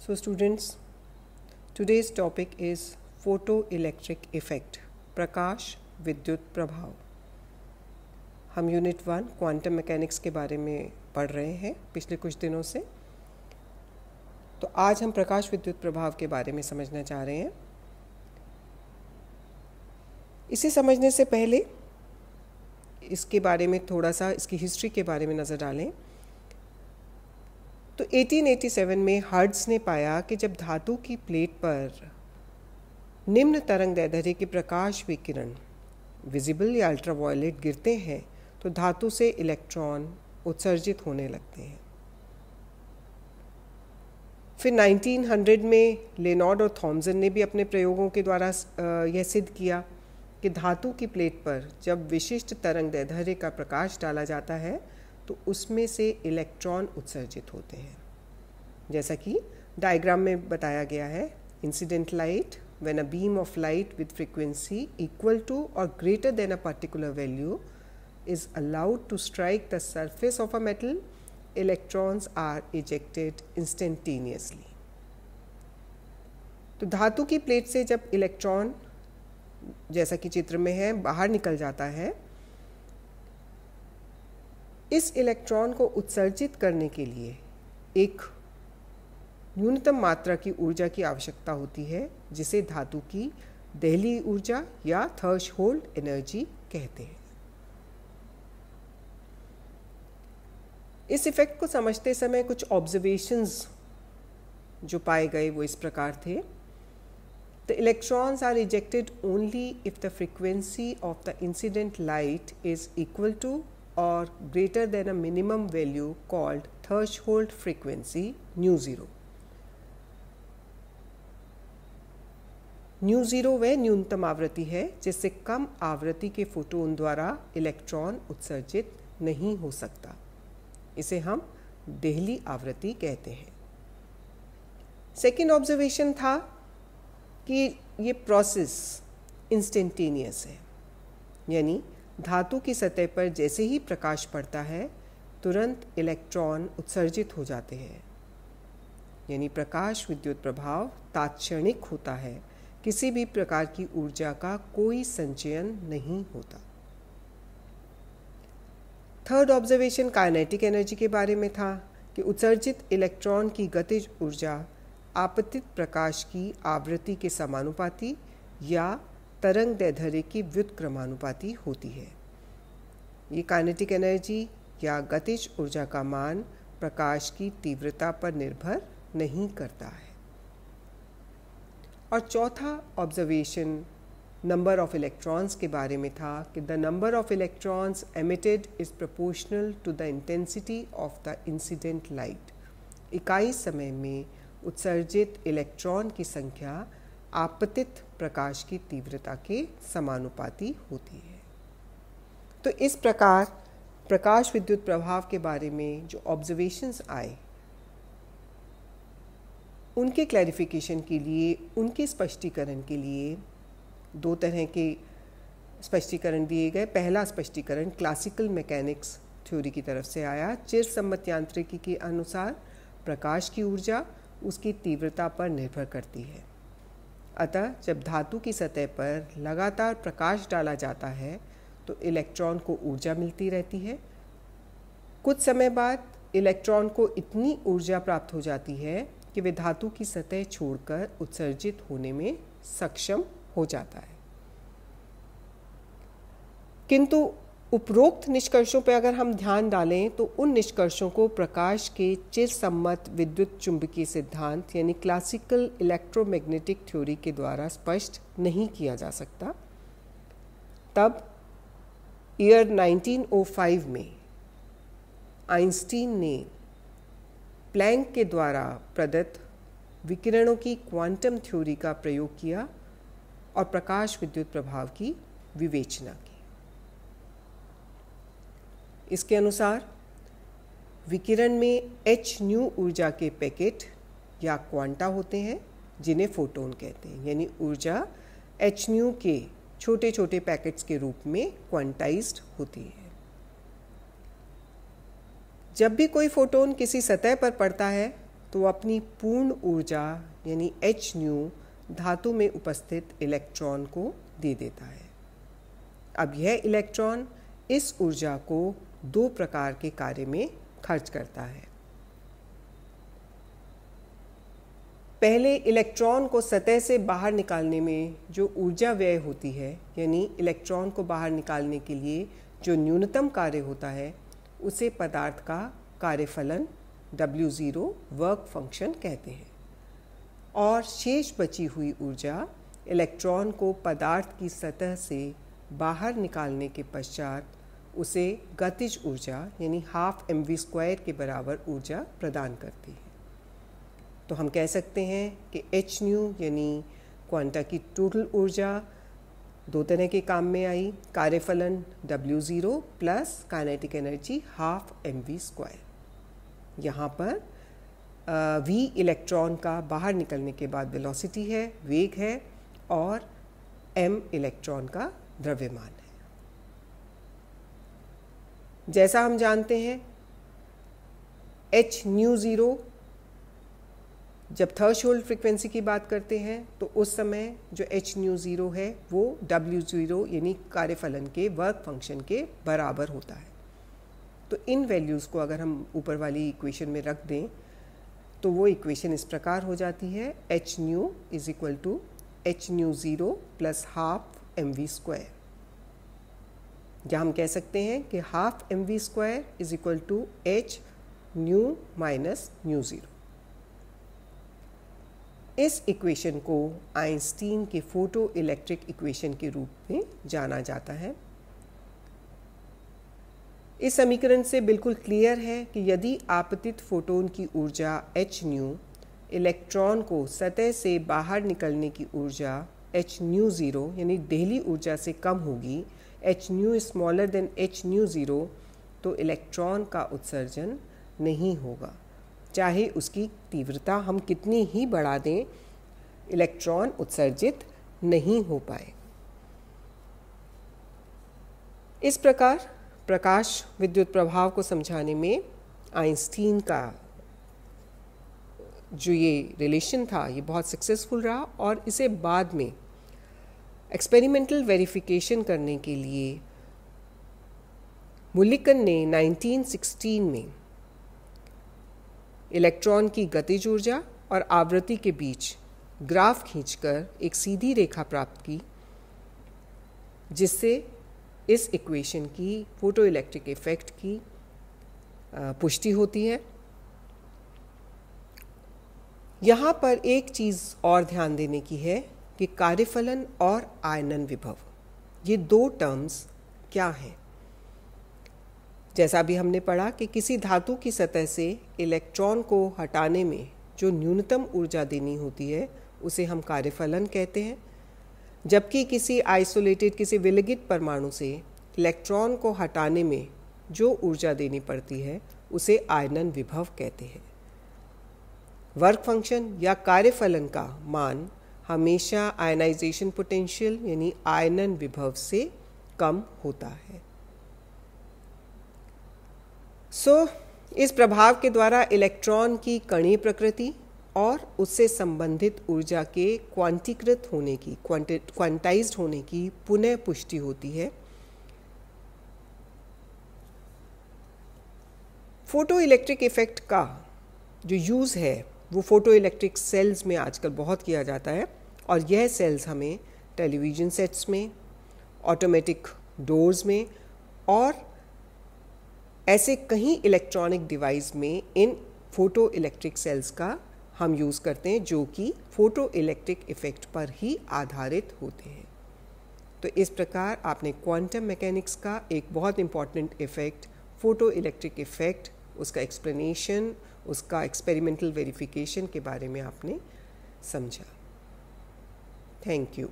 So students, today's topic is photoelectric effect, प्रकाश विद्युत प्रभाव। हम यूनिट 1 क्वांटम मैकेनिक्स के बारे में पढ़ रहे हैं पिछले कुछ दिनों से। तो आज हम प्रकाश विद्युत प्रभाव के बारे में समझना चाह रहे हैं। इसे समझने से पहले इसके बारे में थोड़ा सा इसकी हिस्ट्री के बारे में नज़र डालें। तो 1887 में हर्ट्ज ने पाया कि जब धातु की प्लेट पर निम्न तरंगदैर्ध्य के प्रकाश विकिरण विजिबल या अल्ट्रावायलेट गिरते हैं तो धातु से इलेक्ट्रॉन उत्सर्जित होने लगते हैं। फिर 1900 में लेनॉर्ड और थॉमसन ने भी अपने प्रयोगों के द्वारा यह सिद्ध किया कि धातु की प्लेट पर जब विशिष्ट तरंगदैर्ध्य का प्रकाश डाला जाता है तो उसमें से इलेक्ट्रॉन उत्सर्जित होते हैं। जैसा कि डायग्राम में बताया गया है, incident light when a beam of light with frequency equal to और greater than a particular value is allowed to strike the surface of a metal, electrons are ejected instantaneously. तो धातु की प्लेट से जब इलेक्ट्रॉन, जैसा कि चित्र में है, बाहर निकल जाता है, इस इलेक्ट्रॉन को उत्सर्जित करने के लिए एक न्यूनतम मात्रा की ऊर्जा की आवश्यकता होती है, जिसे धातु की दहली ऊर्जा या थ्रेशोल्ड एनर्जी कहते हैं। इस इफेक्ट को समझते समय कुछ ऑब्जर्वेशंस जो पाए गए वो इस प्रकार थे। The electrons are ejected only if the frequency of the incident light is equal to और greater than a minimum value called threshold frequency nu zero. Nu zero वह न्यूनतम आवृत्ति है जिससे कम आवृत्ति के फोटोन द्वारा इलेक्ट्रॉन उत्सर्जित नहीं हो सकता। इसे हम दहली आवृत्ति कहते हैं। सेकेंड ऑब्जर्वेशन था कि ये प्रोसेस इंस्टेंटेनियस है, यानी धातु की सतह पर जैसे ही प्रकाश पड़ता है तुरंत इलेक्ट्रॉन उत्सर्जित हो जाते हैं, यानी प्रकाश विद्युत प्रभाव तात्क्षणिक होता है, किसी भी प्रकार की ऊर्जा का कोई संचयन नहीं होता। थर्ड ऑब्जर्वेशन काइनेटिक एनर्जी के बारे में था कि उत्सर्जित इलेक्ट्रॉन की गतिज ऊर्जा आपतित प्रकाश की आवृत्ति के समानुपाती या तरंगदैर्ध्य की व्युत्क्रमानुपाती होती है। ये काइनेटिक एनर्जी या गतिज ऊर्जा का मान प्रकाश की तीव्रता पर निर्भर नहीं करता है। और चौथा ऑब्जर्वेशन नंबर ऑफ इलेक्ट्रॉन्स के बारे में था कि the number of electrons emitted is proportional to the intensity of the incident light. इकाई समय में उत्सर्जित इलेक्ट्रॉन की संख्या आपतित प्रकाश की तीव्रता के समानुपाती होती है। तो इस प्रकार प्रकाश विद्युत प्रभाव के बारे में जो ऑब्जर्वेशंस आए उनके क्लैरिफिकेशन के लिए, उनके स्पष्टीकरण के लिए दो तरह के स्पष्टीकरण दिए गए। पहला स्पष्टीकरण क्लासिकल मैकेनिक्स थ्योरी की तरफ से आया। चिरसम्मत यांत्रिकी के अनुसार प्रकाश की ऊर्जा उसकी तीव्रता पर निर्भर करती है। अतः जब धातु की सतह पर लगातार प्रकाश डाला जाता है तो इलेक्ट्रॉन को ऊर्जा मिलती रहती है। कुछ समय बाद इलेक्ट्रॉन को इतनी ऊर्जा प्राप्त हो जाती है कि वे धातु की सतह छोड़कर उत्सर्जित होने में सक्षम हो जाता है। किंतु उपरोक्त निष्कर्षों पर अगर हम ध्यान डालें तो उन निष्कर्षों को प्रकाश के चिरसम्मत विद्युत चुंबकीय सिद्धांत यानी क्लासिकल इलेक्ट्रोमैग्नेटिक थ्योरी के द्वारा स्पष्ट नहीं किया जा सकता। तब ईयर 1905 में आइंस्टीन ने प्लैंक के द्वारा प्रदत्त विकिरणों की क्वांटम थ्योरी का प्रयोग किया और प्रकाश विद्युत प्रभाव की विवेचना की। इसके अनुसार विकिरण में h न्यू ऊर्जा के पैकेट या क्वांटा होते हैं जिन्हें फोटोन कहते हैं, यानी ऊर्जा h न्यू के छोटे छोटे पैकेट्स के रूप में क्वांटाइज्ड होती है। जब भी कोई फोटोन किसी सतह पर पड़ता है तो अपनी पूर्ण ऊर्जा यानी h न्यू धातु में उपस्थित इलेक्ट्रॉन को दे देता है। अब यह इलेक्ट्रॉन इस ऊर्जा को दो प्रकार के कार्य में खर्च करता है। पहले इलेक्ट्रॉन को सतह से बाहर निकालने में जो ऊर्जा व्यय होती है, यानी इलेक्ट्रॉन को बाहर निकालने के लिए जो न्यूनतम कार्य होता है, उसे पदार्थ का कार्यफलन W0 वर्क फंक्शन कहते हैं। और शेष बची हुई ऊर्जा इलेक्ट्रॉन को पदार्थ की सतह से बाहर निकालने के पश्चात उसे गतिज ऊर्जा यानी ½ mv² के बराबर ऊर्जा प्रदान करती है। तो हम कह सकते हैं कि h न्यू यानी क्वांटा की टोटल ऊर्जा दो तरह के काम में आई, कार्यफलन W0 plus kinetic energy ½ mv²। यहाँ पर v इलेक्ट्रॉन का बाहर निकलने के बाद वेलोसिटी है, वेग है, और m इलेक्ट्रॉन का द्रव्यमान है। जैसा हम जानते हैं h न्यू 0, जब थ्रेशोल्ड फ्रीक्वेंसी की बात करते हैं तो उस समय जो h न्यू 0 है वो W0 यानी कार्यफलन के वर्क फंक्शन के बराबर होता है। तो इन वैल्यूज़ को अगर हम ऊपर वाली इक्वेशन में रख दें तो वो इक्वेशन इस प्रकार हो जाती है, h nu is equal to h nu 0 plus ½ mv²। या हम कह सकते हैं कि ½ mv² is equal to h nu minus nu 0। इस इक्वेशन को आइंस्टीन के फोटो इलेक्ट्रिक इक्वेशन के रूप में जाना जाता है। इस समीकरण से बिल्कुल क्लियर है कि यदि आपतित फोटोन की ऊर्जा h न्यू इलेक्ट्रॉन को सतह से बाहर निकलने की ऊर्जा h न्यू 0 यानी देहली ऊर्जा से कम होगी, h new smaller than h nu 0, तो इलेक्ट्रॉन का उत्सर्जन नहीं होगा। चाहे उसकी तीव्रता हम कितनी ही बढ़ा दें, इलेक्ट्रॉन उत्सर्जित नहीं हो पाए। इस प्रकार प्रकाश विद्युत प्रभाव को समझाने में आइंस्टीन का जो ये रिलेशन था ये बहुत सक्सेसफुल रहा, और इसे बाद में एक्सपेरिमेंटल वेरिफिकेशन करने के लिए मुलिकन ने 1916 में इलेक्ट्रॉन की गतिज ऊर्जा और आवृत्ति के बीच ग्राफ खींचकर एक सीधी रेखा प्राप्त की, जिससे इस इक्वेशन की फोटो इलेक्ट्रिक इफेक्ट की पुष्टि होती है। यहाँ पर एक चीज़ और ध्यान देने की है कि कार्यफलन और आयनन विभव, ये दो टर्म्स क्या हैं। जैसा भी हमने पढ़ा कि किसी धातु की सतह से इलेक्ट्रॉन को हटाने में जो न्यूनतम ऊर्जा देनी होती है उसे हम कार्यफलन कहते हैं, जबकि किसी आइसोलेटेड किसी विलगित परमाणु से इलेक्ट्रॉन को हटाने में जो ऊर्जा देनी पड़ती है उसे आयनन विभव कहते हैं। वर्क फंक्शन या कार्यफलन का मान हमेशा आयनाइजेशन पोटेंशियल यानी आयनन विभव से कम होता है। इस प्रभाव के द्वारा इलेक्ट्रॉन की कणीय प्रकृति और उससे संबंधित ऊर्जा के क्वांटीकृत होने की क्वांटाइज्ड होने की पुनः पुष्टि होती है। फोटो इलेक्ट्रिक इफेक्ट का जो यूज़ है वो फोटो इलेक्ट्रिक सेल्स में आजकल बहुत किया जाता है, और यह सेल्स हमें टेलीविज़न सेट्स में, ऑटोमेटिक डोर्स में और ऐसे कई इलेक्ट्रॉनिक डिवाइस में इन फोटो इलेक्ट्रिक सेल्स का हम यूज़ करते हैं, जो कि फोटो इलेक्ट्रिक इफ़ेक्ट पर ही आधारित होते हैं। तो इस प्रकार आपने क्वांटम मैकेनिक्स का एक बहुत important effect photo electric effect, उसका एक्सप्लेनेशन, उसका एक्सपेरिमेंटल वेरिफिकेशन के बारे में आपने समझा। Thank you.